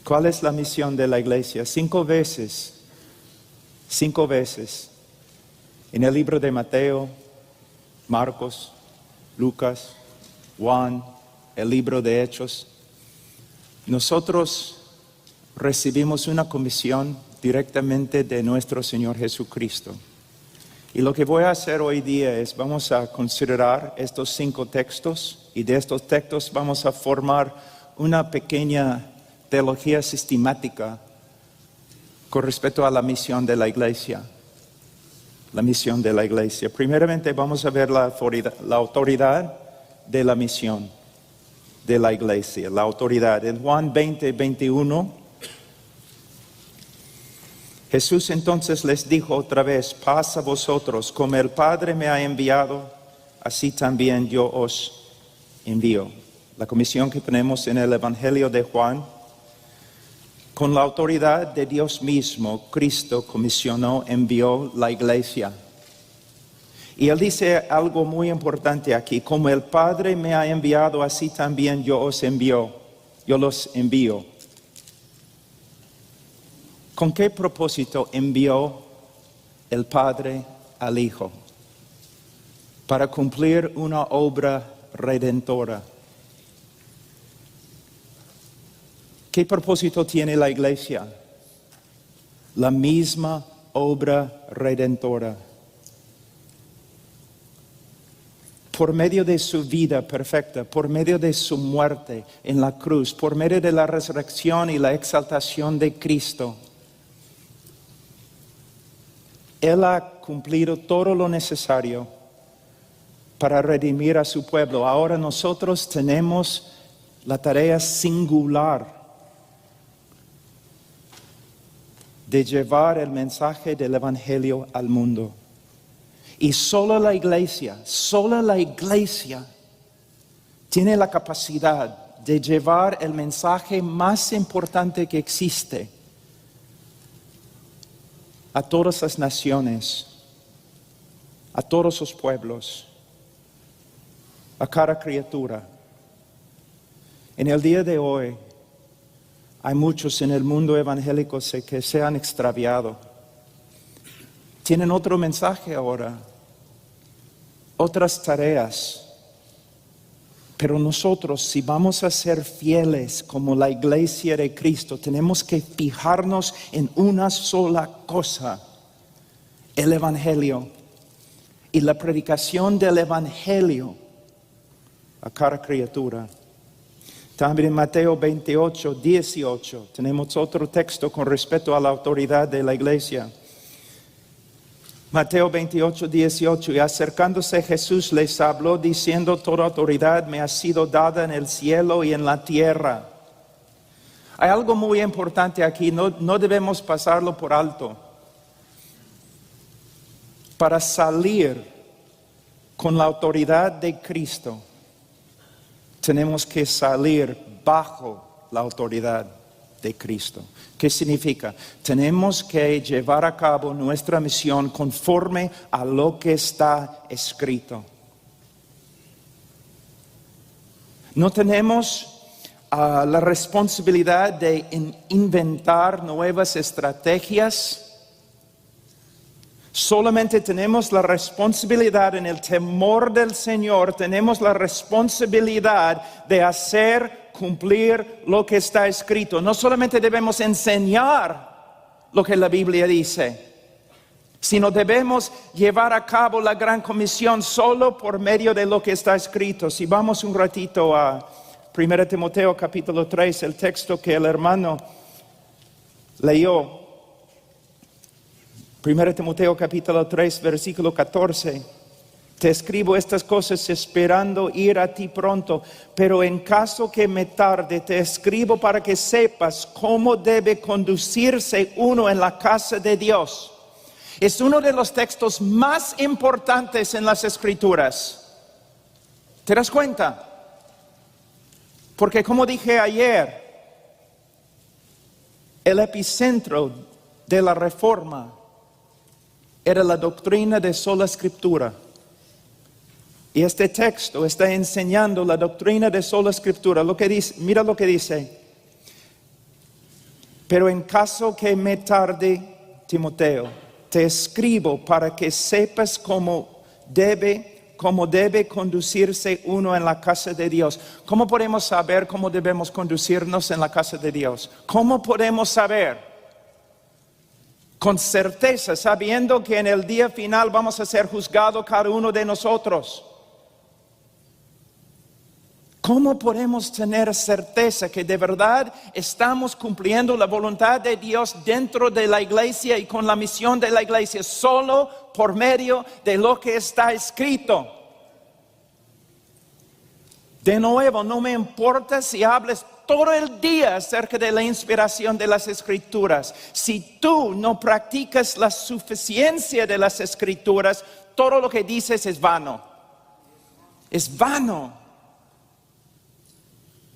¿Cuál es la misión de la iglesia? 5 veces en el libro de Mateo, Marcos, Lucas, Juan, el libro de Hechos, nosotros recibimos una comisión directamente de nuestro Señor Jesucristo. Y lo que voy a hacer hoy día es, vamos a considerar estos 5 textos y de estos textos vamos a formar una pequeña teología sistemática con respecto a la misión de la iglesia. La misión de la iglesia. Primeramente vamos a ver la autoridad de la misión de la iglesia. La autoridad. En Juan 20, 21... Jesús entonces les dijo otra vez: paz a vosotros, como el Padre me ha enviado, así también yo os envío. La comisión que tenemos en el Evangelio de Juan, con la autoridad de Dios mismo, Cristo comisionó, envió la iglesia. Y Él dice algo muy importante aquí: como el Padre me ha enviado, así también yo los envío. ¿Con qué propósito envió el Padre al Hijo? Para cumplir una obra redentora. ¿Qué propósito tiene la iglesia? La misma obra redentora. Por medio de su vida perfecta, por medio de su muerte en la cruz, por medio de la resurrección y la exaltación de Cristo, Él ha cumplido todo lo necesario para redimir a su pueblo. Ahora nosotros tenemos la tarea singular de llevar el mensaje del Evangelio al mundo. Y solo la iglesia tiene la capacidad de llevar el mensaje más importante que existe a todas las naciones, a todos los pueblos, a cada criatura. En el día de hoy hay muchos en el mundo evangélico que se han extraviado. Tienen otro mensaje ahora, otras tareas. Pero nosotros, si vamos a ser fieles como la iglesia de Cristo, tenemos que fijarnos en una sola cosa: el Evangelio y la predicación del Evangelio a cada criatura. También en Mateo 28, 18 tenemos otro texto con respecto a la autoridad de la iglesia. Mateo 28, 18, y acercándose Jesús les habló diciendo: toda autoridad me ha sido dada en el cielo y en la tierra. Hay algo muy importante aquí, no debemos pasarlo por alto. Para salir con la autoridad de Cristo, tenemos que salir bajo la autoridad de Cristo. ¿Qué significa? Tenemos que llevar a cabo nuestra misión conforme a lo que está escrito. No tenemos la responsabilidad de inventar nuevas estrategias. Solamente tenemos la responsabilidad, en el temor del Señor, tenemos la responsabilidad de hacer cumplir lo que está escrito. No solamente debemos enseñar lo que la Biblia dice, sino debemos llevar a cabo la gran comisión solo por medio de lo que está escrito. Si vamos un ratito a 1 Timoteo capítulo 3, el texto que el hermano leyó. 1 Timoteo capítulo 3, versículo 14. Te escribo estas cosas esperando ir a ti pronto, pero en caso que me tarde, te escribo para que sepas cómo debe conducirse uno en la casa de Dios. Es uno de los textos más importantes en las Escrituras. ¿Te das cuenta? Porque como dije ayer, el epicentro de la Reforma era la doctrina de sola Escritura. Y este texto está enseñando la doctrina de sola Escritura. Mira lo que dice. Pero en caso que me tarde, Timoteo, te escribo para que sepas cómo debe conducirse uno en la casa de Dios. ¿Cómo podemos saber cómo debemos conducirnos en la casa de Dios? ¿Cómo podemos saber? Con certeza, sabiendo que en el día final vamos a ser juzgados cada uno de nosotros. ¿Cómo podemos tener certeza que de verdad estamos cumpliendo la voluntad de Dios dentro de la iglesia y con la misión de la iglesia? Solo por medio de lo que está escrito. De nuevo, no me importa si hables todo el día acerca de la inspiración de las Escrituras. Si tú no practicas la suficiencia de las Escrituras, todo lo que dices es vano. Es vano.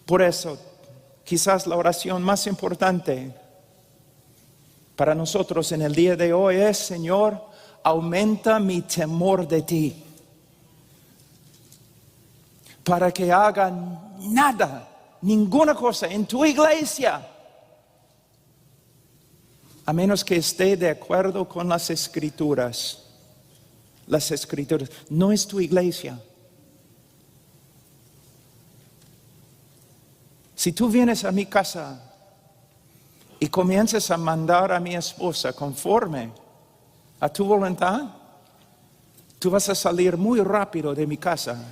Por eso, quizás la oración más importante para nosotros en el día de hoy es: Señor, aumenta mi temor de ti, para que haga nada, ninguna cosa en tu iglesia, a menos que esté de acuerdo con las Escrituras. Las Escrituras no es tu iglesia. Si tú vienes a mi casa y comienzas a mandar a mi esposa conforme a tu voluntad, tú vas a salir muy rápido de mi casa,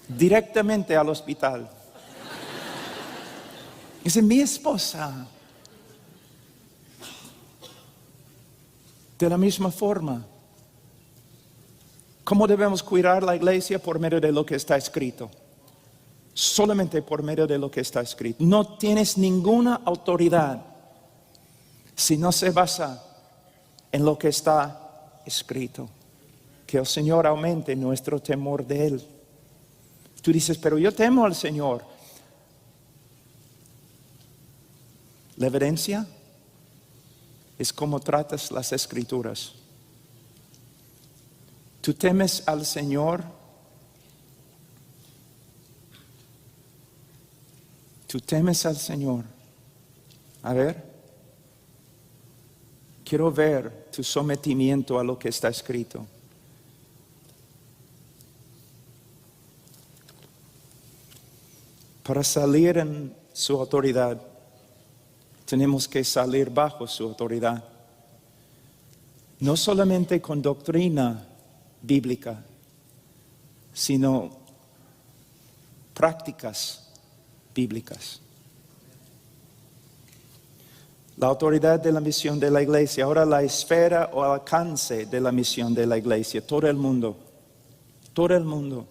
directamente al hospital. Dice: mi esposa. De la misma forma, ¿cómo debemos cuidar la iglesia? Por medio de lo que está escrito. Solamente por medio de lo que está escrito. No tienes ninguna autoridad si no se basa en lo que está escrito. Que el Señor aumente nuestro temor de Él. Tú dices: pero yo temo al Señor. La evidencia es cómo tratas las Escrituras. ¿Tú temes al Señor? ¿Tú temes al Señor? A ver, quiero ver tu sometimiento a lo que está escrito. Para salir en su autoridad, tenemos que salir bajo su autoridad. No solamente con doctrina bíblica, sino prácticas bíblicas. La autoridad de la misión de la iglesia, ahora la esfera o alcance de la misión de la iglesia, todo el mundo. Todo el mundo.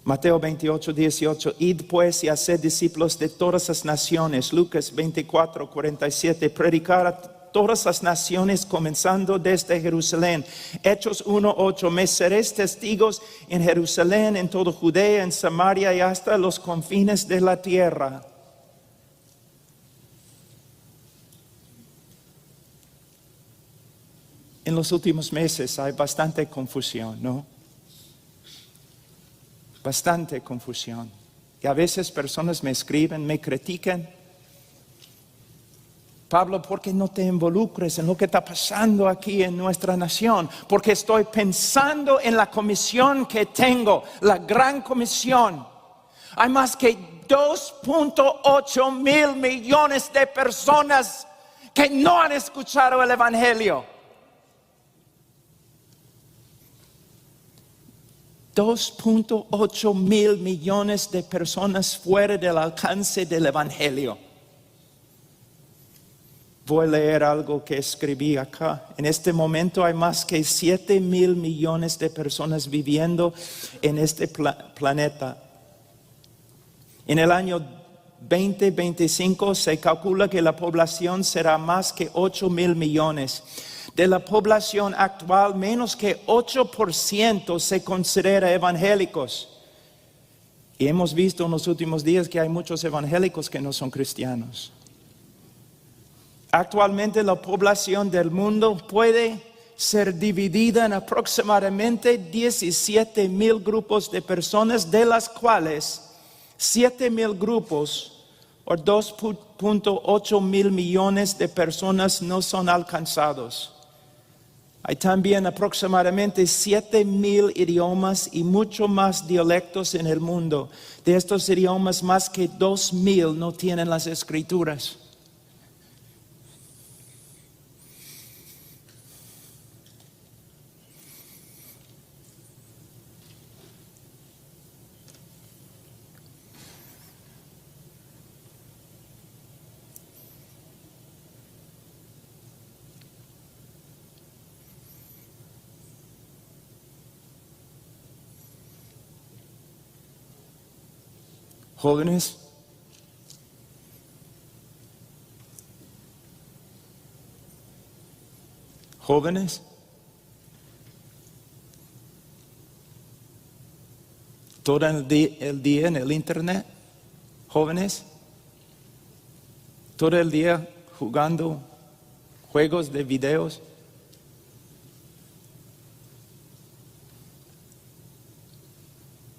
Mateo 28, 18, id pues y haced discípulos de todas las naciones. Lucas 24, 47, predicar a todas las naciones comenzando desde Jerusalén. Hechos 1, 8, me seréis testigos en Jerusalén, en toda Judea, en Samaria y hasta los confines de la tierra. En los últimos meses hay bastante confusión, ¿no? Bastante confusión. Y a veces personas me escriben, me critican. Pablo, ¿por qué no te involucres en lo que está pasando aquí en nuestra nación? Porque estoy pensando en la comisión que tengo, la gran comisión. Hay más que 2.8 mil millones de personas que no han escuchado el Evangelio. 2.8 mil millones de personas fuera del alcance del Evangelio. Voy a leer algo que escribí acá. En este momento hay más que 7 mil millones de personas viviendo en este planeta. En el año 2025 se calcula que la población será más que 8 mil millones. De la población actual, menos que 8% se considera evangélicos. Y hemos visto en los últimos días que hay muchos evangélicos que no son cristianos. Actualmente la población del mundo puede ser dividida en aproximadamente 17 mil grupos de personas, de las cuales 7 mil grupos o 2.8 mil millones de personas no son alcanzados. Hay también aproximadamente 7,000 idiomas y mucho más dialectos en el mundo. De estos idiomas, más que 2,000 no tienen las escrituras. Jóvenes, todo el día en el internet, jóvenes, todo el día jugando juegos de videos.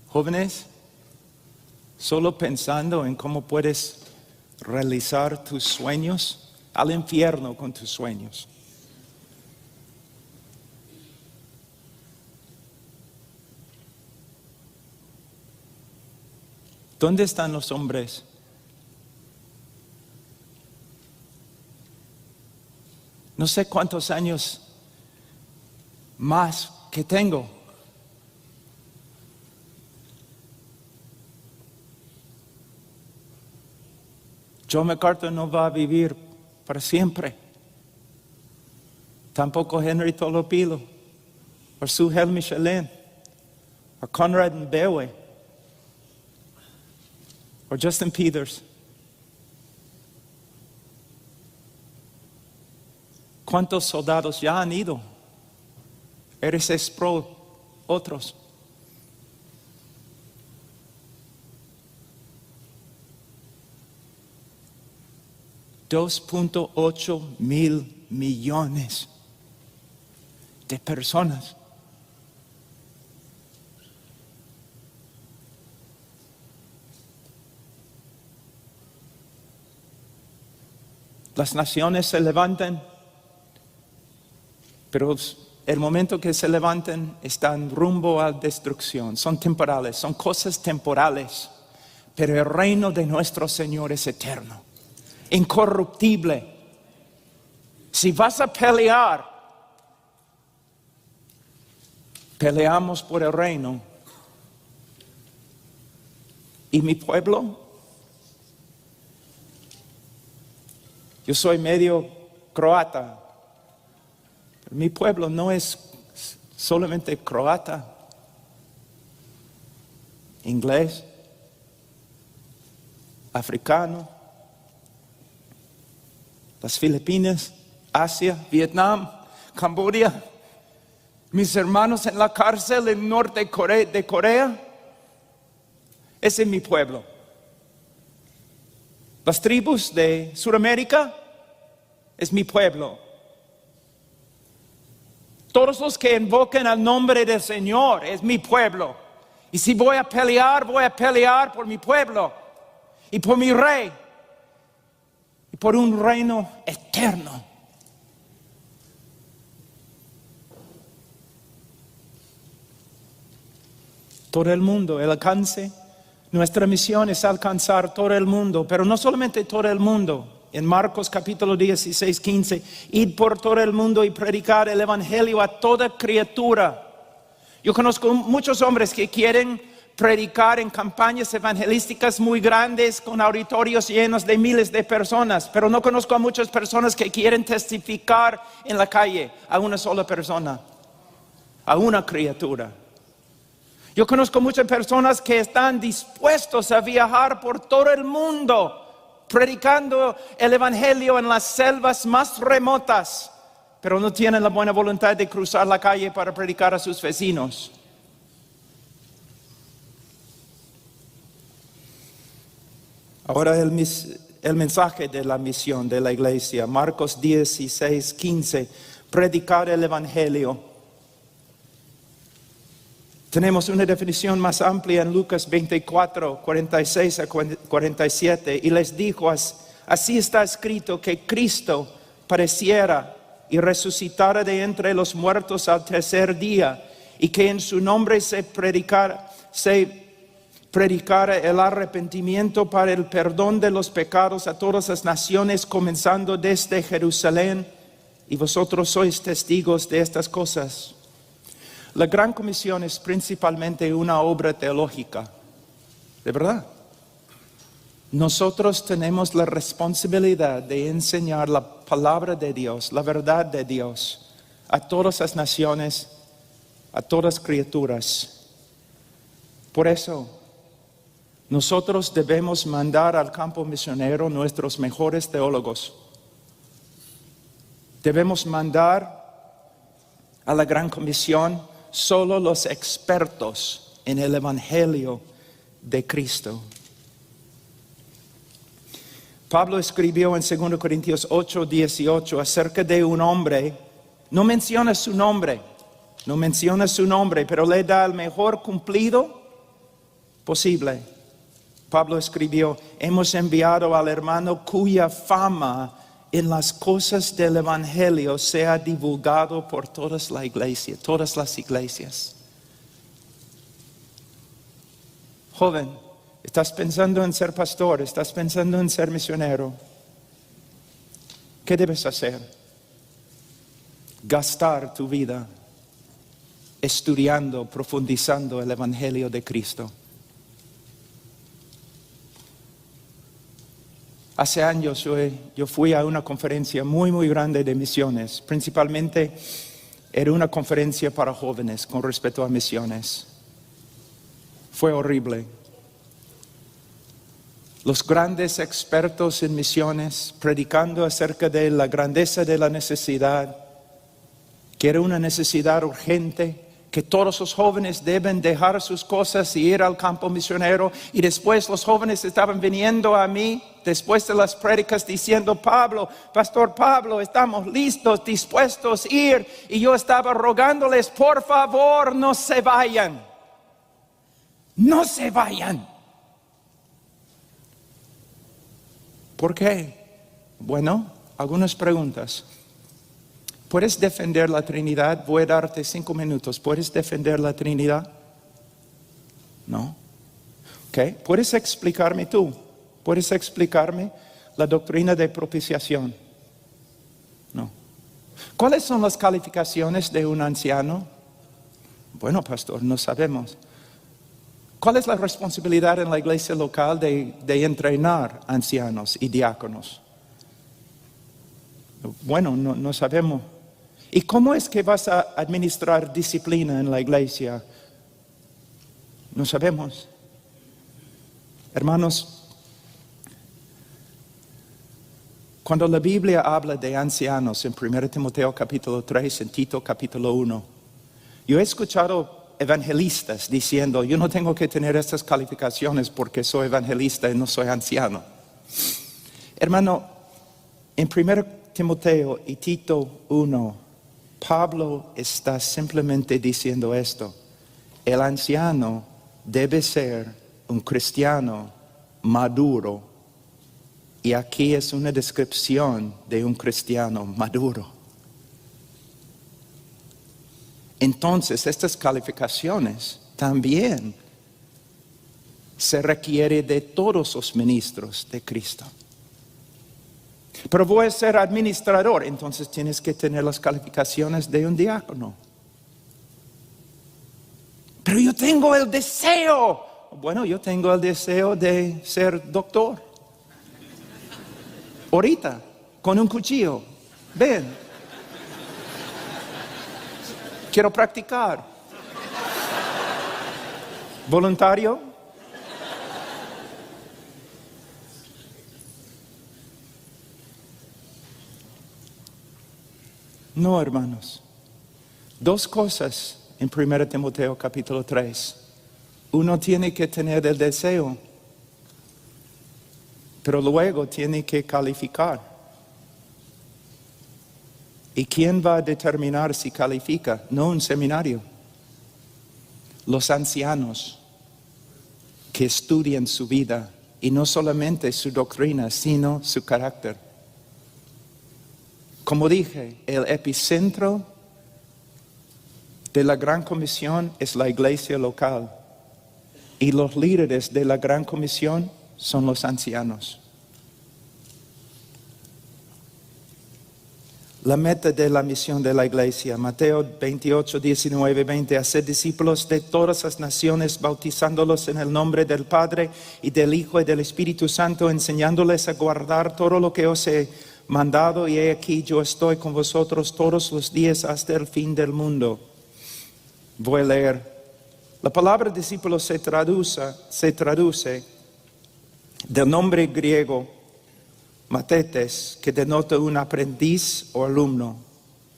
Jóvenes, solo pensando en cómo puedes realizar tus sueños, al infierno con tus sueños. ¿Dónde están los hombres? No sé cuántos años más que tengo. John MacArthur no va a vivir para siempre. Tampoco Henry Tolopilo, o Sue Michelin, o Conrad Mbewe, o Justin Peters. ¿Cuántos soldados ya han ido? RCS Pro, otros. $2.8 mil millones de personas. Las naciones se levantan, pero el momento que se levantan están rumbo a destrucción. Son temporales, son cosas temporales, pero el reino de nuestro Señor es eterno, incorruptible. Si vas a pelear, peleamos por el reino. ¿Y mi pueblo? Yo soy medio croata. Pero mi pueblo no es solamente croata, inglés, africano, las Filipinas, Asia, Vietnam, Camboya, mis hermanos en la cárcel en norte de Corea. Ese es mi pueblo. Las tribus de Sudamérica es mi pueblo. Todos los que invoquen al nombre del Señor es mi pueblo. Y si voy a pelear por mi pueblo y por mi rey y por un reino eterno. Todo el mundo, el alcance. Nuestra misión es alcanzar todo el mundo, pero no solamente todo el mundo. En Marcos capítulo 16, 15, id por todo el mundo y predicar el evangelio a toda criatura. Yo conozco muchos hombres que quieren predicar en campañas evangelísticas muy grandes con auditorios llenos de miles de personas, pero no conozco a muchas personas que quieren testificar en la calle a una sola persona, a una criatura. Yo conozco muchas personas que están dispuestos a viajar por todo el mundo predicando el evangelio en las selvas más remotas, pero no tienen la buena voluntad de cruzar la calle para predicar a sus vecinos. Ahora el mensaje de la misión de la iglesia, Marcos 16, 15, predicar el evangelio. Tenemos una definición más amplia en Lucas 24, 46 a 47. Y les dijo, así está escrito que Cristo padeciera y resucitara de entre los muertos al tercer día, y que en su nombre se predicara el arrepentimiento para el perdón de los pecados a todas las naciones, comenzando desde Jerusalén, y vosotros sois testigos de estas cosas. La Gran Comisión es principalmente una obra teológica, de verdad. Nosotros tenemos la responsabilidad de enseñar la palabra de Dios, la verdad de Dios, a todas las naciones, a todas las criaturas. Por eso, nosotros debemos mandar al campo misionero nuestros mejores teólogos. Debemos mandar a la Gran Comisión solo los expertos en el Evangelio de Cristo. Pablo escribió en 2 Corintios 8, 18 acerca de un hombre. No menciona su nombre, pero le da el mejor cumplido posible. Pablo escribió, hemos enviado al hermano cuya fama en las cosas del Evangelio sea divulgado por todas las iglesias. Joven, ¿estás pensando en ser pastor? ¿Estás pensando en ser misionero? ¿Qué debes hacer? Gastar tu vida estudiando, profundizando el Evangelio de Cristo. Hace años yo fui a una conferencia muy grande de misiones. Principalmente era una conferencia para jóvenes con respecto a misiones. Fue horrible. Los grandes expertos en misiones predicando acerca de la grandeza de la necesidad, que era una necesidad urgente, que todos los jóvenes deben dejar sus cosas y ir al campo misionero. Y después los jóvenes estaban viniendo a mí, después de las prédicas, diciendo, Pastor Pablo, estamos listos, dispuestos a ir. Y yo estaba rogándoles, por favor, no se vayan. No se vayan. ¿Por qué? Bueno, algunas preguntas. ¿Puedes defender la Trinidad? Voy a darte 5 minutos. ¿Puedes defender la Trinidad? No. ¿Ok? ¿Puedes explicarme tú? ¿Puedes explicarme la doctrina de propiciación? No. ¿Cuáles son las calificaciones de un anciano? Bueno, pastor, no sabemos. ¿Cuál es la responsabilidad en la iglesia local de entrenar ancianos y diáconos? Bueno, no sabemos. ¿Y cómo es que vas a administrar disciplina en la iglesia? No sabemos. Hermanos, cuando la Biblia habla de ancianos en 1 Timoteo capítulo 3, en Tito capítulo 1, yo he escuchado evangelistas diciendo, yo no tengo que tener estas calificaciones porque soy evangelista y no soy anciano. Hermano, en 1 Timoteo y Tito 1, Pablo está simplemente diciendo esto. El anciano debe ser un cristiano maduro. Y aquí es una descripción de un cristiano maduro. Entonces, estas calificaciones también se requiere de todos los ministros de Cristo. Pero voy a ser administrador, entonces tienes que tener las calificaciones de un diácono. Pero yo tengo el deseo. Bueno, yo tengo el deseo de ser doctor. Ahorita, con un cuchillo. Ven. Quiero practicar. ¿Voluntario? No, hermanos. 2 cosas en 1 Timoteo capítulo 3. Uno tiene que tener el deseo, pero luego tiene que calificar. ¿Y quién va a determinar si califica? No un seminario. los ancianos que estudian su vida y no solamente su doctrina, sino su carácter. Como dije, el epicentro de la Gran Comisión es la iglesia local y los líderes de la Gran Comisión son los ancianos. La meta de la misión de la iglesia, Mateo 28, 19, 20, hacer discípulos de todas las naciones, bautizándolos en el nombre del Padre y del Hijo y del Espíritu Santo, enseñándoles a guardar todo lo que os he mandado, y he aquí yo estoy con vosotros todos los días hasta el fin del mundo. Voy a leer. La palabra discípulo se traduce del nombre griego matetes, que denota un aprendiz o alumno.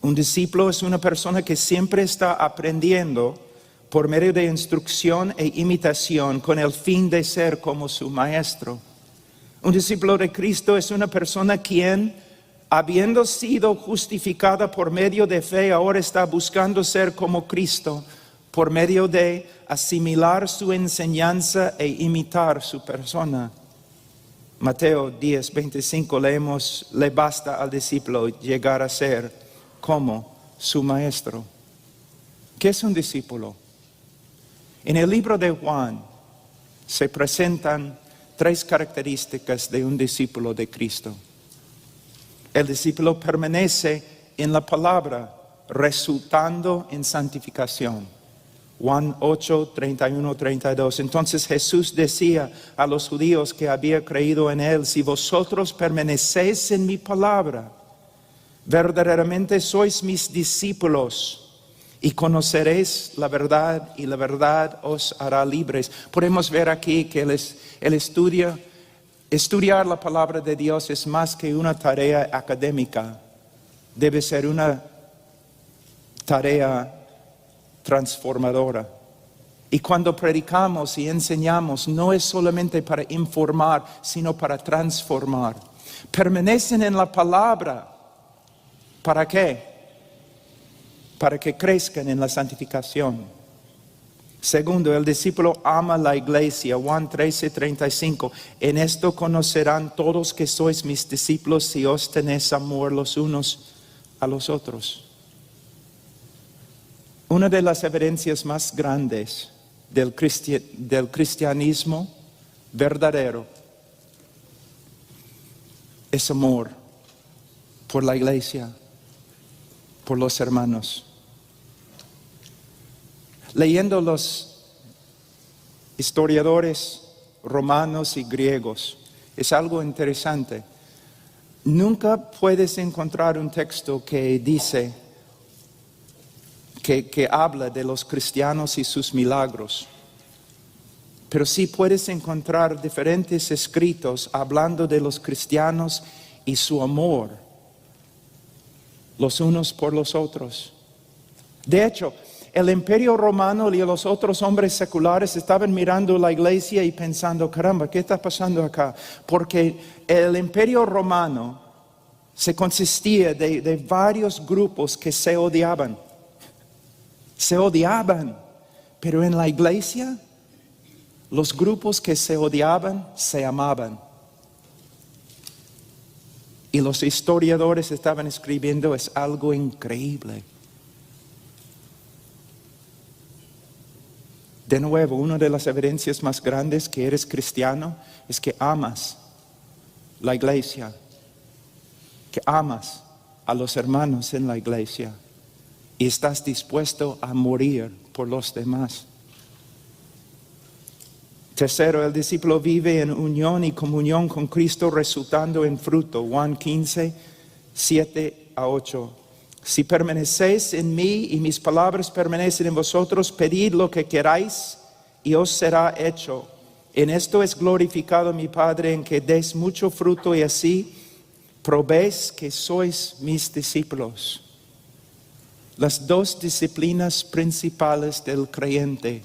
Un discípulo es una persona que siempre está aprendiendo por medio de instrucción e imitación con el fin de ser como su maestro. Un discípulo de Cristo es una persona quien, habiendo sido justificada por medio de fe, ahora está buscando ser como Cristo por medio de asimilar su enseñanza e imitar su persona. Mateo 10, 25 leemos: le basta al discípulo llegar a ser como su maestro. ¿Qué es un discípulo? En el libro de Juan se presentan 3 características de un discípulo de Cristo. El discípulo permanece en la palabra, resultando en santificación. Juan 8, 31, 32. Entonces Jesús decía a los judíos que había creído en él: si vosotros permanecéis en mi palabra, verdaderamente sois mis discípulos y conoceréis la verdad, y la verdad os hará libres. Podemos ver aquí que estudiar la palabra de Dios es más que una tarea académica. Debe ser una tarea transformadora. Y cuando predicamos y enseñamos, no es solamente para informar, sino para transformar. Permanecen en la palabra. ¿Para qué? Para que crezcan en la santificación. Segundo, el discípulo ama la iglesia. Juan 13, 35. En esto conocerán todos que sois mis discípulos, si os tenéis amor los unos a los otros. Una de las evidencias más grandes del cristianismo verdadero es amor por la iglesia, por los hermanos. Leyendo los historiadores romanos y griegos, es algo interesante. Nunca puedes encontrar un texto que dice que habla de los cristianos y sus milagros. Pero sí puedes encontrar diferentes escritos hablando de los cristianos y su amor los unos por los otros. De hecho, el imperio romano y los otros hombres seculares estaban mirando la iglesia y pensando: caramba, ¿qué está pasando acá? Porque el imperio romano se consistía de varios grupos que se odiaban. Pero en la iglesia, los grupos que se odiaban se amaban. Y los historiadores estaban escribiendo: es algo increíble. De nuevo, una de las evidencias más grandes que eres cristiano es que amas la iglesia, que amas a los hermanos en la iglesia y estás dispuesto a morir por los demás. Tercero, el discípulo vive en unión y comunión con Cristo, resultando en fruto. Juan 15, 7 a 8. Si permanecéis en mí y mis palabras permanecen en vosotros, pedid lo que queráis y os será hecho. En esto es glorificado mi Padre, en que deis mucho fruto y así probéis que sois mis discípulos. Las 2 disciplinas principales del creyente: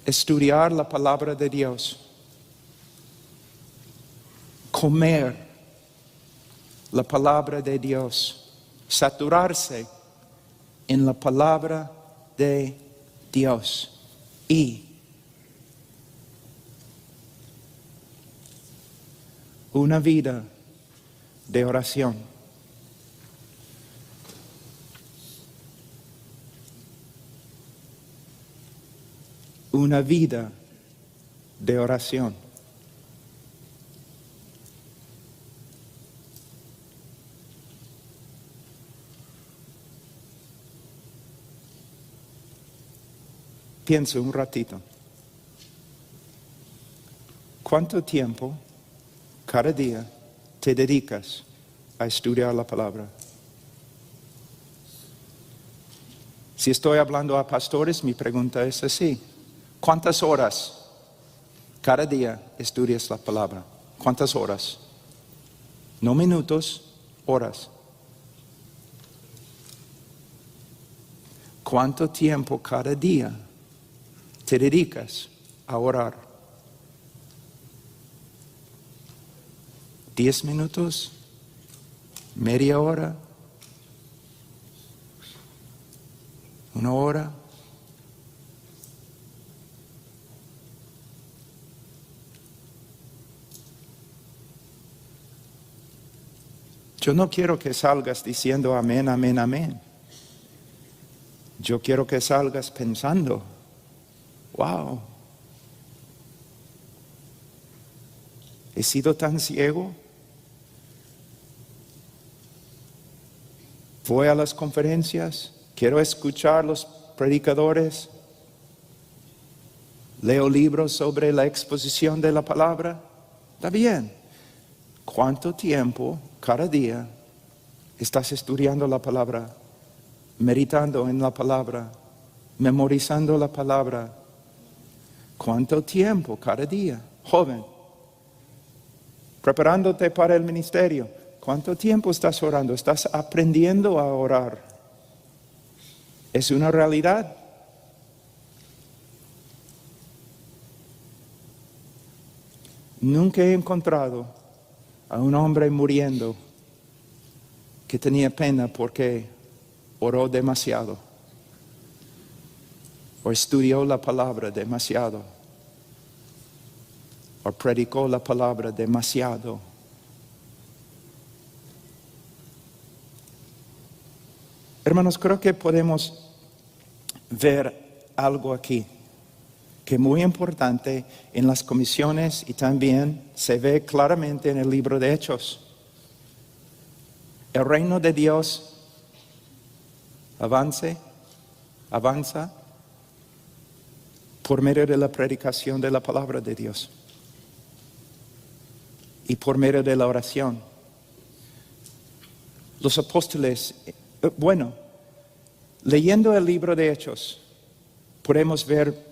estudiar la palabra de Dios, comer la palabra de Dios, saturarse en la palabra de Dios y una vida de oración. Una vida de oración. Piensa un ratito. ¿Cuánto tiempo cada día te dedicas a estudiar la palabra? Si estoy hablando a pastores, mi pregunta es así. ¿Cuántas horas cada día estudias la palabra? ¿Cuántas horas? No minutos, horas. ¿Cuánto tiempo cada día te dedicas a orar? 10 minutos, media hora, una hora. Yo no quiero que salgas diciendo amén, amén, amén. Yo quiero que salgas pensando, wow, he sido tan ciego. Voy a las conferencias, quiero escuchar los predicadores, leo libros sobre la exposición de la palabra. Está bien. ¿Cuánto tiempo cada día estás estudiando la palabra, meditando en la palabra, memorizando la palabra? ¿Cuánto tiempo cada día? Joven, preparándote para el ministerio. ¿Cuánto tiempo estás orando? ¿Estás aprendiendo a orar? ¿Es una realidad? Nunca he encontrado a un hombre muriendo que tenía pena porque oró demasiado o estudió la palabra demasiado o predicó la palabra demasiado. Hermanos, creo que podemos ver algo aquí que es muy importante en las comisiones y también se ve claramente en el libro de Hechos. El reino de Dios avanza por medio de la predicación de la palabra de Dios y por medio de la oración. Los apóstoles, leyendo el libro de Hechos, podemos ver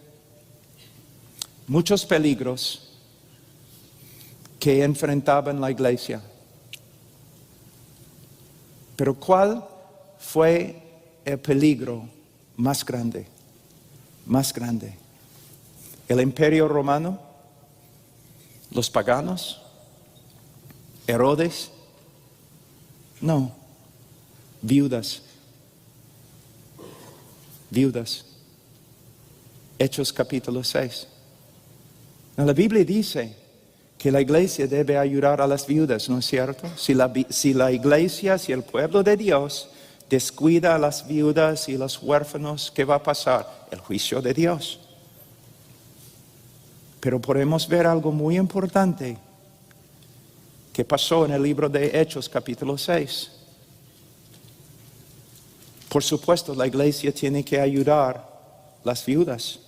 muchos peligros que enfrentaban la iglesia. Pero ¿cuál fue el peligro más grande? Más grande. ¿El imperio romano? ¿Los paganos? ¿Herodes? No. Viudas. Hechos capítulo 6. La Biblia dice que la iglesia debe ayudar a las viudas, ¿no es cierto? Si la iglesia, si el pueblo de Dios descuida a las viudas y los huérfanos, ¿qué va a pasar? El juicio de Dios. Pero podemos ver algo muy importante que pasó en el libro de Hechos capítulo 6. Por supuesto, la iglesia tiene que ayudar a las viudas.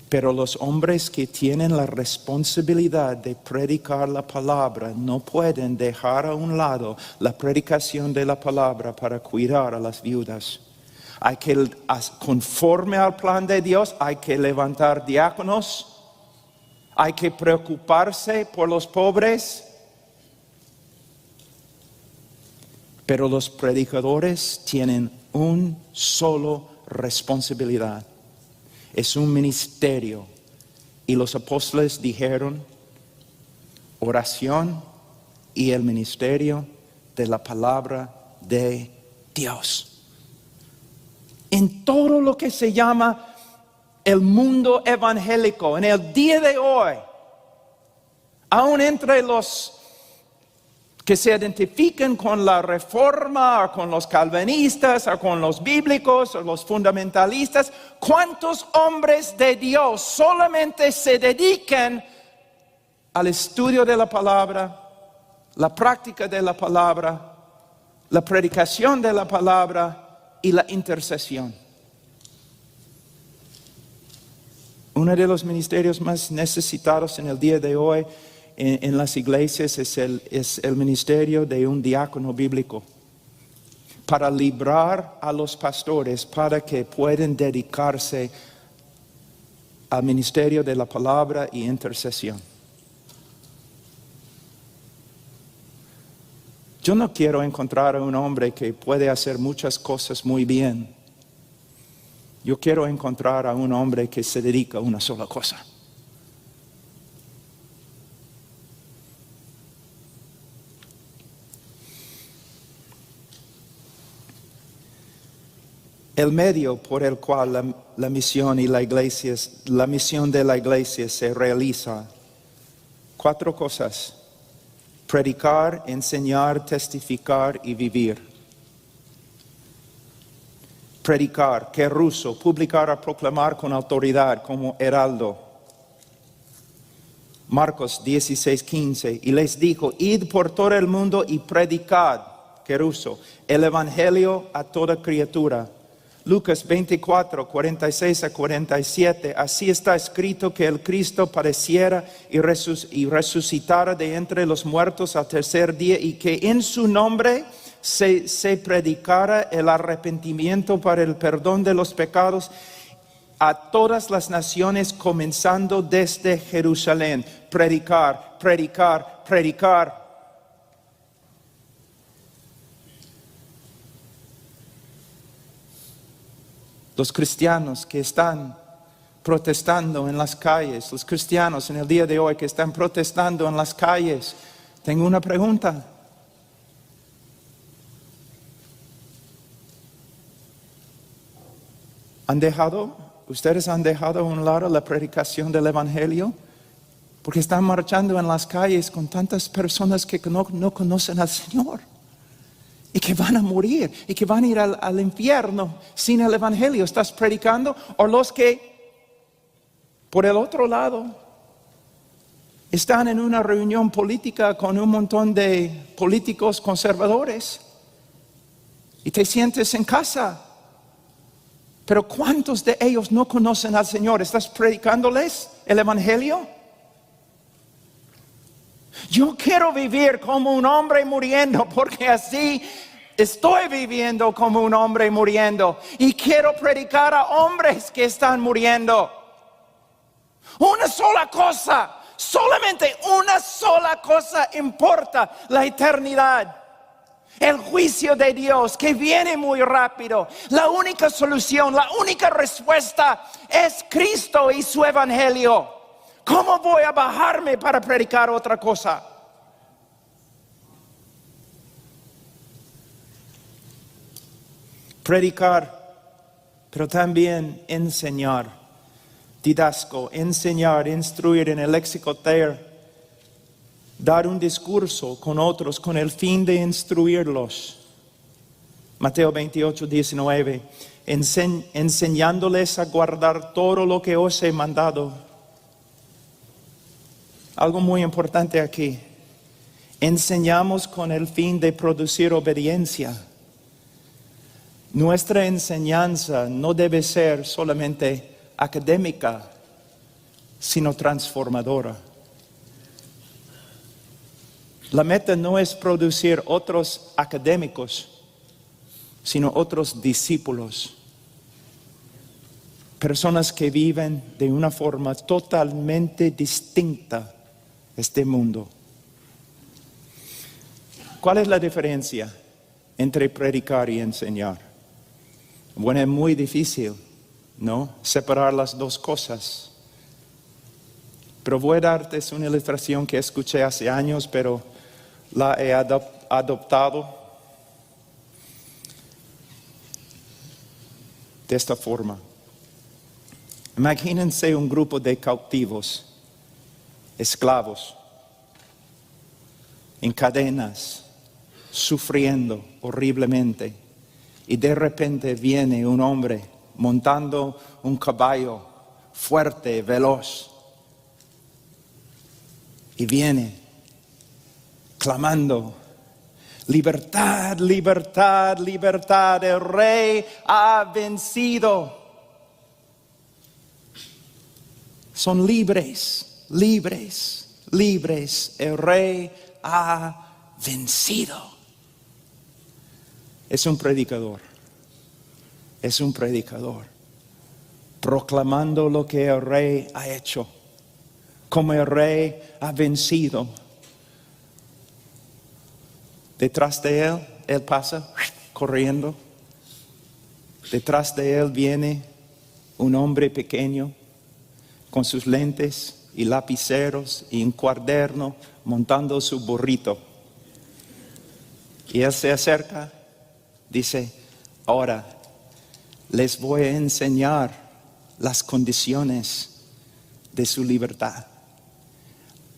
Pero los hombres que tienen la responsabilidad de predicar la palabra no pueden dejar a un lado la predicación de la palabra para cuidar a las viudas. Hay que, conforme al plan de Dios, hay que levantar diáconos, hay que preocuparse por los pobres. Pero los predicadores tienen una sola responsabilidad. Es un ministerio. Y los apóstoles dijeron, oración y el ministerio de la palabra de Dios. En todo lo que se llama el mundo evangélico, en el día de hoy, aún entre los que se identifican con la reforma, o con los calvinistas, o con los bíblicos, o los fundamentalistas, ¿cuántos hombres de Dios solamente se dedican al estudio de la palabra, la práctica de la palabra, la predicación de la palabra y la intercesión? Uno de los ministerios más necesitados en el día de hoy en las iglesias es el ministerio de un diácono bíblico, para librar a los pastores para que puedan dedicarse al ministerio de la palabra y intercesión. Yo no quiero encontrar a un hombre que puede hacer muchas cosas muy bien. Yo quiero encontrar a un hombre que se dedica a una sola cosa. El medio por el cual la misión de la iglesia se realiza. 4 cosas: predicar, enseñar, testificar y vivir. Predicar, que ruso, publicar o proclamar con autoridad como heraldo. Marcos 16:15, y les dijo: id por todo el mundo y predicad, que ruso, el evangelio a toda criatura. Lucas 24, 46 a 47, así está escrito que el Cristo padeciera y resucitara de entre los muertos al tercer día, y que en su nombre se predicara el arrepentimiento para el perdón de los pecados a todas las naciones, comenzando desde Jerusalén. Predicar, predicar, predicar. Los cristianos que están protestando en las calles, los cristianos en el día de hoy que están protestando en las calles, tengo una pregunta. ¿Ustedes han dejado a un lado la predicación del evangelio? Porque están marchando en las calles con tantas personas que no conocen al Señor. Y que van a morir, y que van a ir al infierno sin el evangelio. ¿Estás predicando? O los que, por el otro lado, están en una reunión política con un montón de políticos conservadores y te sientes en casa. Pero ¿cuántos de ellos no conocen al Señor? ¿Estás predicándoles el evangelio? Yo quiero vivir como un hombre muriendo, porque así estoy viviendo como un hombre muriendo. Y quiero predicar a hombres que están muriendo. Una sola cosa, solamente una sola cosa importa: la eternidad. El juicio de Dios que viene muy rápido. La única solución, la única respuesta es Cristo y su evangelio. ¿Cómo voy a bajarme para predicar otra cosa? Predicar, pero también enseñar. Didasco, enseñar, instruir en el léxico their. Dar un discurso con otros con el fin de instruirlos. Mateo 28, 19. Enseñándoles a guardar todo lo que os he mandado. Algo muy importante aquí. Enseñamos con el fin de producir obediencia. Nuestra enseñanza no debe ser solamente académica, sino transformadora. La meta no es producir otros académicos, sino otros discípulos. Personas que viven de una forma totalmente distinta a este mundo. ¿Cuál es la diferencia entre predicar y enseñar? Bueno, es muy difícil, ¿no? Separar las dos cosas. Pero voy a darte una ilustración que escuché hace años, pero la he adoptado de esta forma. Imagínense un grupo de cautivos, esclavos, en cadenas, sufriendo horriblemente. Y de repente viene un hombre montando un caballo fuerte, veloz. Y viene clamando: libertad, libertad, libertad, el rey ha vencido. Son libres, libres, libres, el rey ha vencido. Es un predicador, proclamando lo que el rey ha hecho, como el rey ha vencido. Detrás de él pasa corriendo. Detrás de él viene un hombre pequeño con sus lentes y lapiceros y un cuaderno montando su burrito. Y él se acerca, dice: ahora les voy a enseñar las condiciones de su libertad.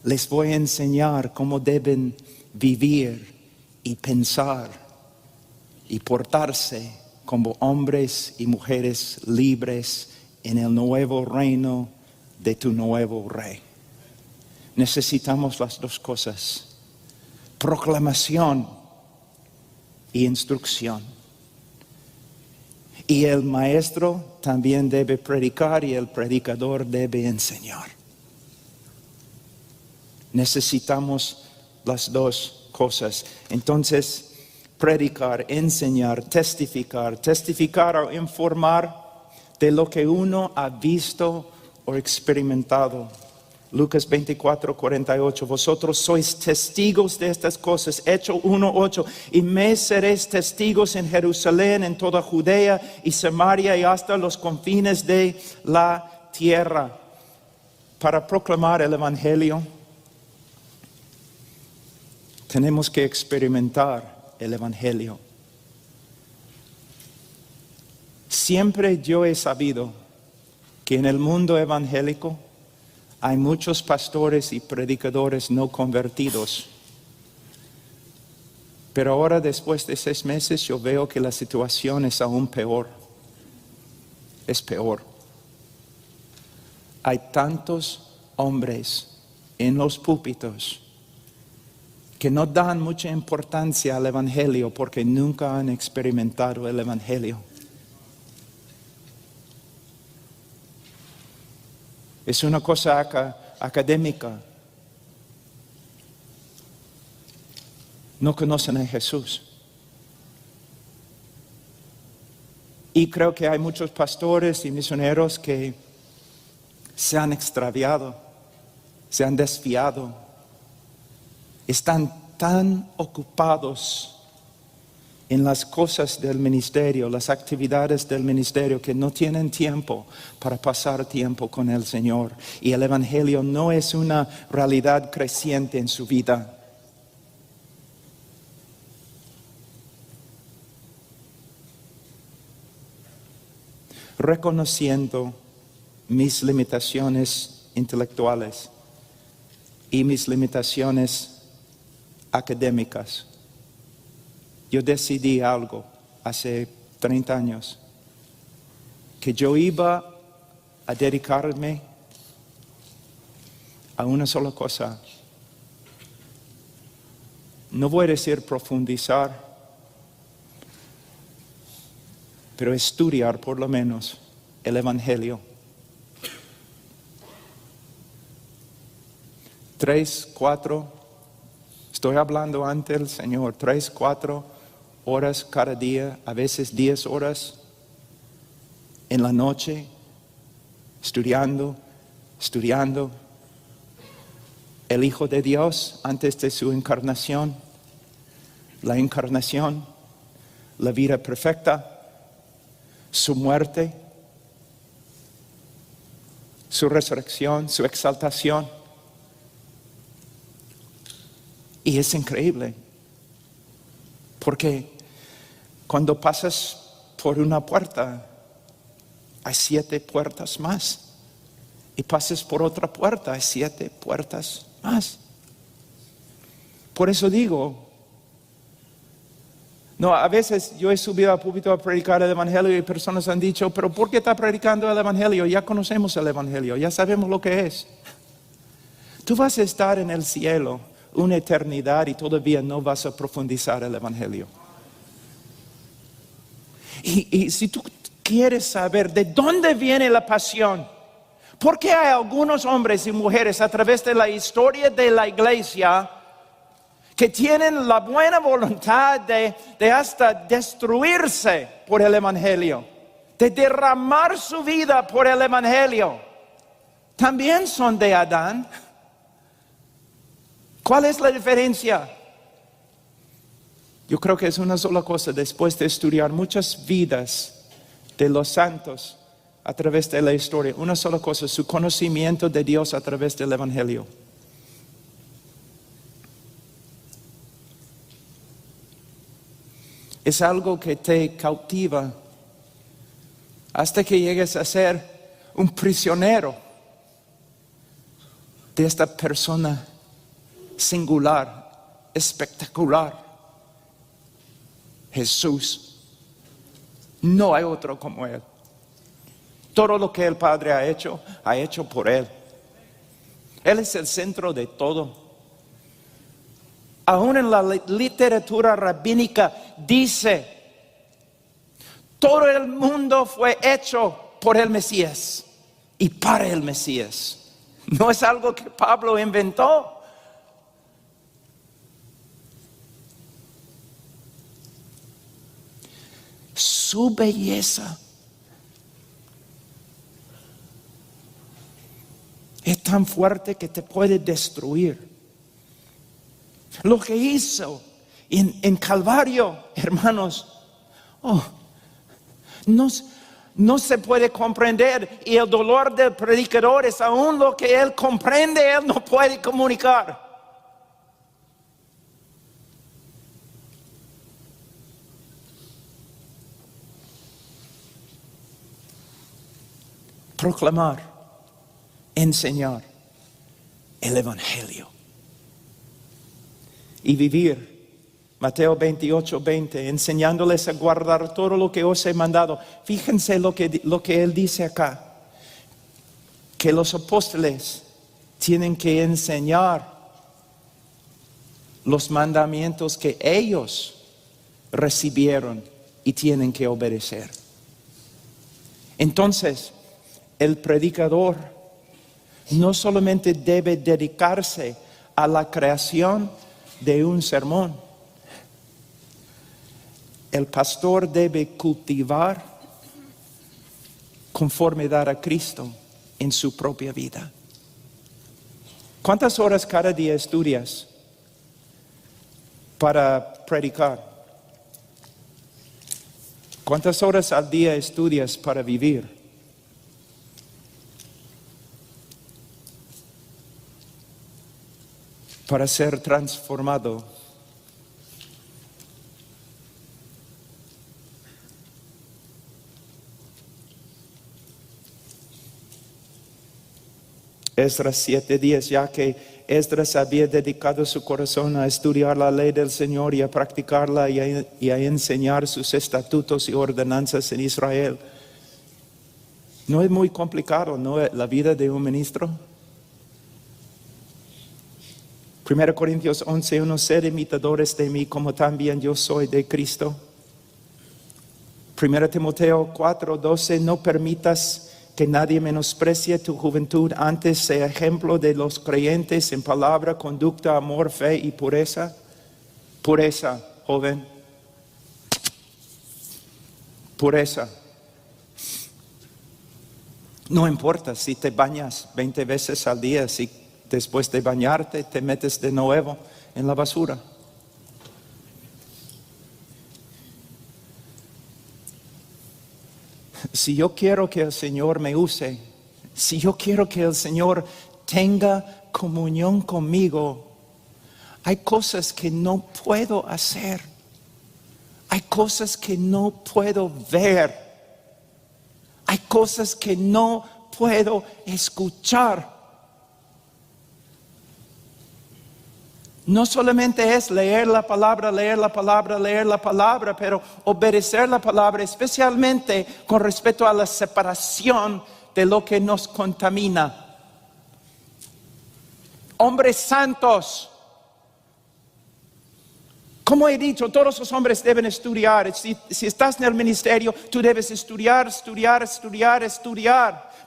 Les voy a enseñar cómo deben vivir y pensar y portarse como hombres y mujeres libres en el nuevo reino de tu nuevo rey. Necesitamos las dos cosas: proclamación y instrucción. Y el maestro también debe predicar y el predicador debe enseñar. Necesitamos las dos cosas. Entonces, predicar, enseñar, testificar o informar de lo que uno ha visto o experimentado. Lucas 24:48, vosotros sois testigos de estas cosas. Hechos 1:8, y me seréis testigos en Jerusalén, en toda Judea y Samaria y hasta los confines de la tierra. Para proclamar el evangelio, tenemos que experimentar el evangelio. Siempre yo he sabido que en el mundo evangélico hay muchos pastores y predicadores no convertidos. Pero ahora, después de 6 meses, yo veo que la situación es aún peor. Es peor. Hay tantos hombres en los púlpitos que no dan mucha importancia al evangelio porque nunca han experimentado el evangelio. Es una cosa académica. No conocen a Jesús. Y creo que hay muchos pastores y misioneros que se han extraviado, se han desviado. Están tan ocupados en las cosas del ministerio, las actividades del ministerio, que no tienen tiempo para pasar tiempo con el Señor. Y el evangelio no es una realidad creciente en su vida. Reconociendo mis limitaciones intelectuales y mis limitaciones académicas, yo decidí algo hace 30 años, que yo iba a dedicarme a una sola cosa. No voy a decir profundizar, pero estudiar por lo menos el evangelio. 3, 4, estoy hablando ante el Señor, 3, 4 horas cada día, a veces 10 horas en la noche, estudiando el Hijo de Dios antes de su encarnación, la encarnación, la vida perfecta, su muerte, su resurrección, su exaltación. Y es increíble. Porque cuando pasas por una puerta, hay 7 puertas más. Y pasas por otra puerta, hay 7 puertas más. Por eso digo, no, a veces yo he subido al púlpito a predicar el Evangelio y personas han dicho, pero ¿por qué está predicando el Evangelio? Ya conocemos el Evangelio, ya sabemos lo que es. Tú vas a estar en el cielo una eternidad y todavía no vas a profundizar el Evangelio. Y si tú quieres saber de dónde viene la pasión, ¿por qué hay algunos hombres y mujeres a través de la historia de la iglesia que tienen la buena voluntad de hasta destruirse por el Evangelio, de derramar su vida por el Evangelio? También son de Adán. ¿Cuál es la diferencia? Yo creo que es una sola cosa. Después de estudiar muchas vidas de los santos a través de la historia, una sola cosa: su conocimiento de Dios a través del Evangelio. Es algo que te cautiva hasta que llegues a ser un prisionero de esta persona singular, espectacular, Jesús. No hay otro como Él. Todo lo que el Padre ha hecho por Él. Él es el centro de todo. Aún en la literatura rabínica dice, todo el mundo fue hecho por el Mesías y para el Mesías. No es algo que Pablo inventó. Su belleza es tan fuerte que te puede destruir. Lo que hizo en Calvario, hermanos, no se puede comprender. Y el dolor del predicador es aún lo que él comprende, él no puede comunicar. Proclamar, enseñar el Evangelio y vivir, Mateo 28:20, enseñándoles a guardar todo lo que os he mandado. Fíjense lo que él dice acá, que los apóstoles tienen que enseñar los mandamientos que ellos recibieron y tienen que obedecer. Entonces, el predicador no solamente debe dedicarse a la creación de un sermón. El pastor debe cultivar conformidad a Cristo en su propia vida. ¿Cuántas horas cada día estudias para predicar? ¿Cuántas horas al día estudias para vivir? Para ser transformado. Esdras 7:10, ya que Esdras había dedicado su corazón a estudiar la ley del Señor y a practicarla y a enseñar sus estatutos y ordenanzas en Israel. No es muy complicado, ¿no? La vida de un ministro. 1 Corintios 11:1, sed imitadores de mí como también yo soy de Cristo. 1 Timoteo 4:12, no permitas que nadie menosprecie tu juventud, antes sea ejemplo de los creyentes en palabra, conducta, amor, fe y pureza. Pureza, joven. Pureza. No importa si te bañas 20 veces al día, si después de bañarte te metes de nuevo en la basura. Si yo quiero que el Señor me use, si yo quiero que el Señor tenga comunión conmigo, hay cosas que no puedo hacer Hay cosas que no puedo ver. Hay cosas que no puedo escuchar. No solamente es leer la palabra, pero obedecer la palabra, especialmente con respecto a la separación de lo que nos contamina. Hombres santos, como he dicho, todos los hombres deben estudiar. Si estás en el ministerio, tú debes estudiar.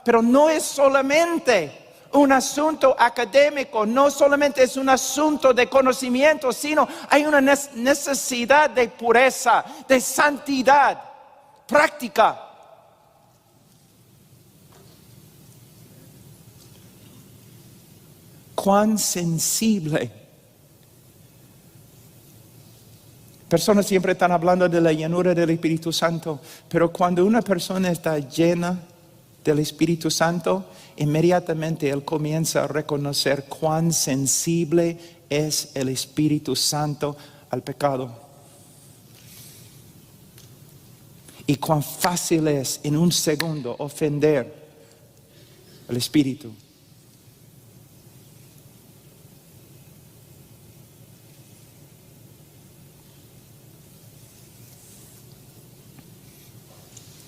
Pero no es solamente un asunto académico, no solamente es un asunto de conocimiento, sino hay una necesidad de pureza, de santidad, práctica. Cuán sensible. Personas siempre están hablando de la llenura del Espíritu Santo, pero cuando una persona está llena del Espíritu Santo, inmediatamente él comienza a reconocer cuán sensible es el Espíritu Santo al pecado. Y cuán fácil es en un segundo ofender al Espíritu.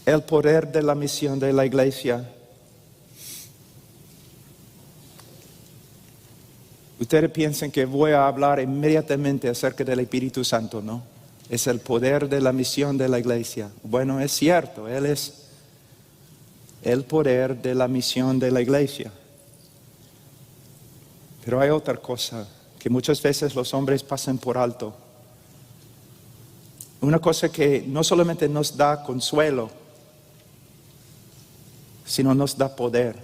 El poder de la misión de la iglesia. Ustedes piensan que voy a hablar inmediatamente acerca del Espíritu Santo, ¿no? Es el poder de la misión de la iglesia. Bueno, es cierto, Él es el poder de la misión de la iglesia. Pero hay otra cosa que muchas veces los hombres pasan por alto. Una cosa que no solamente nos da consuelo, sino nos da poder.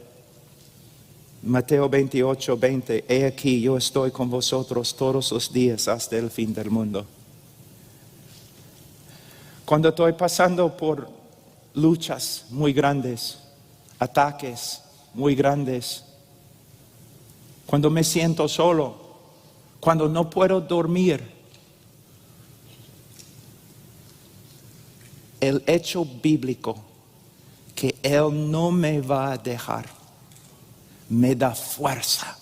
Mateo 28:20, he aquí yo estoy con vosotros todos los días hasta el fin del mundo. Cuando estoy pasando por luchas muy grandes, ataques muy grandes, cuando me siento solo, cuando no puedo dormir, el hecho bíblico que Él no me va a dejar, me da fuerza,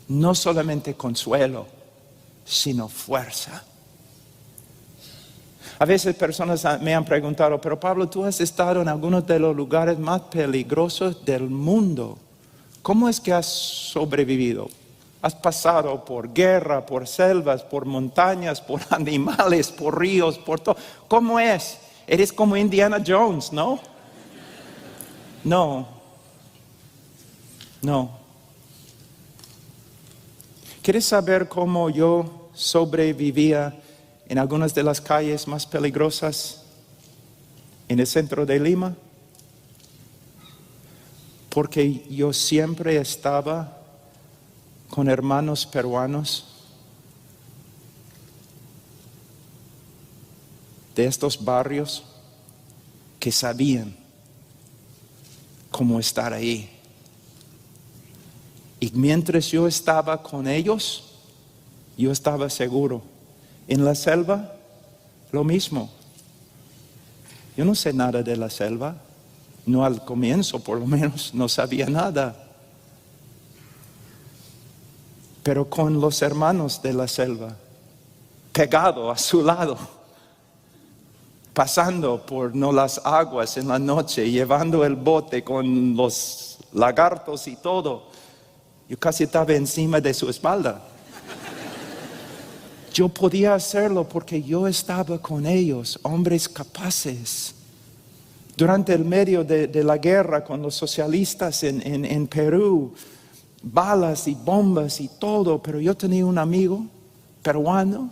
no solamente consuelo, sino fuerza. A veces personas me han preguntado, pero Pablo, tú has estado en algunos de los lugares más peligrosos del mundo. ¿Cómo es que has sobrevivido? Has pasado por guerra, por selvas, por montañas, por animales, por ríos, por todo. ¿Cómo es? Eres como Indiana Jones, ¿no? No. ¿Quieres saber cómo yo sobrevivía en algunas de las calles más peligrosas en el centro de Lima? Porque yo siempre estaba con hermanos peruanos de estos barrios que sabían cómo estar ahí. Y mientras yo estaba con ellos, yo estaba seguro. En la selva, lo mismo. Yo no sé nada de la selva. No al comienzo, por lo menos, no sabía nada. Pero con los hermanos de la selva, pegado a su lado, pasando por las aguas en la noche, llevando el bote con los lagartos y todo, yo casi estaba encima de su espalda. Yo podía hacerlo porque yo estaba con ellos, hombres capaces. Durante el medio de la guerra con los socialistas en Perú, balas y bombas y todo, pero yo tenía un amigo peruano.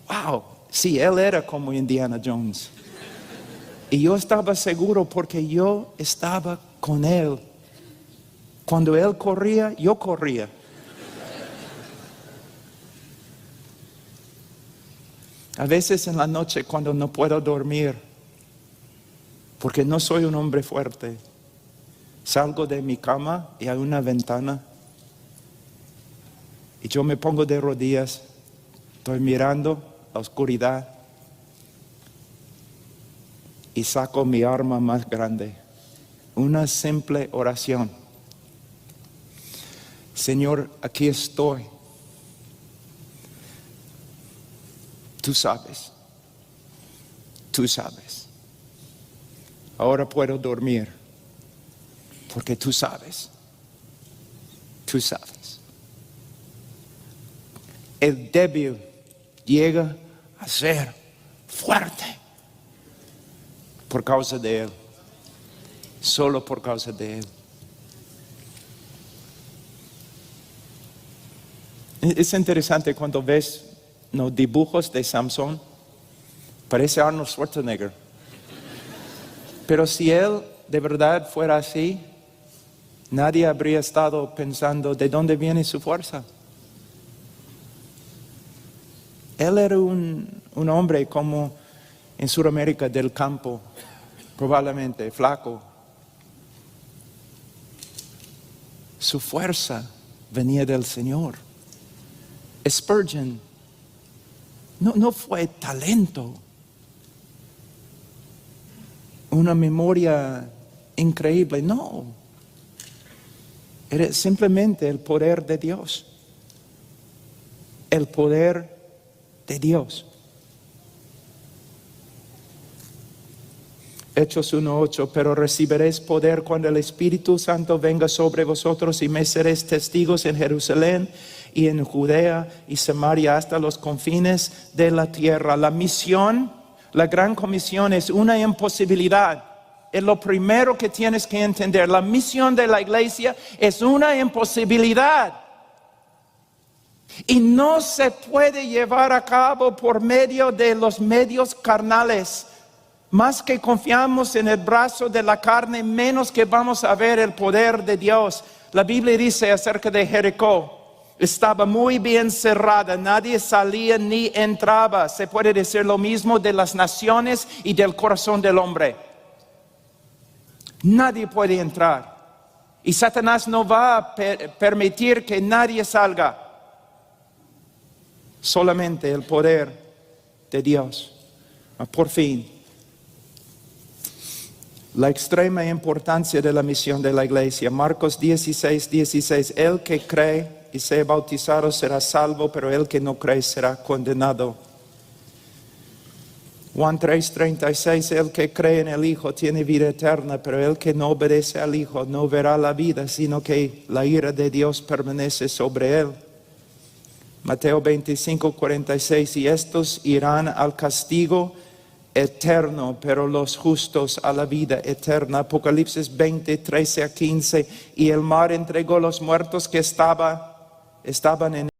Wow, sí, él era como Indiana Jones. Y yo estaba seguro porque yo estaba con él. Cuando él corría, yo corría. A veces en la noche cuando no puedo dormir, porque no soy un hombre fuerte, salgo de mi cama y hay una ventana y yo me pongo de rodillas, estoy mirando la oscuridad y saco mi arma más grande. Una simple oración. Señor, aquí estoy. Tú sabes. Tú sabes. Ahora puedo dormir. Porque tú sabes. Tú sabes. El débil llega a ser fuerte por causa de Él. Solo por causa de Él. Es interesante cuando ves los dibujos de Samson. Parece Arnold Schwarzenegger. Pero si él de verdad fuera así, nadie habría estado pensando de dónde viene su fuerza. Él era un hombre como en Sudamérica del campo, probablemente flaco. Su fuerza venía del Señor. Spurgeon no fue talento, una memoria increíble, no. Era simplemente el poder de Dios. El poder de Dios. Hechos 1:8, pero recibiréis poder cuando el Espíritu Santo venga sobre vosotros y me seréis testigos en Jerusalén y en Judea y Samaria hasta los confines de la tierra. La misión, la gran comisión es una imposibilidad. Es lo primero que tienes que entender. La misión de la iglesia es una imposibilidad. Y no se puede llevar a cabo por medio de los medios carnales. Más que confiamos en el brazo de la carne, menos que vamos a ver el poder de Dios. La Biblia dice acerca de Jericó, estaba muy bien cerrada, nadie salía ni entraba. Se puede decir lo mismo de las naciones y del corazón del hombre. Nadie puede entrar. Y Satanás no va a permitir que nadie salga. Solamente el poder de Dios. Por fin. La extrema importancia de la misión de la iglesia. Marcos 16:16. El que cree y sea bautizado será salvo, pero el que no cree será condenado. Juan 3:36. El que cree en el Hijo tiene vida eterna, pero el que no obedece al Hijo no verá la vida, sino que la ira de Dios permanece sobre él. Mateo 25:46. Y estos irán al castigo eterno, pero los justos a la vida eterna. Apocalipsis 20:13-15. Y el mar entregó los muertos que estaban en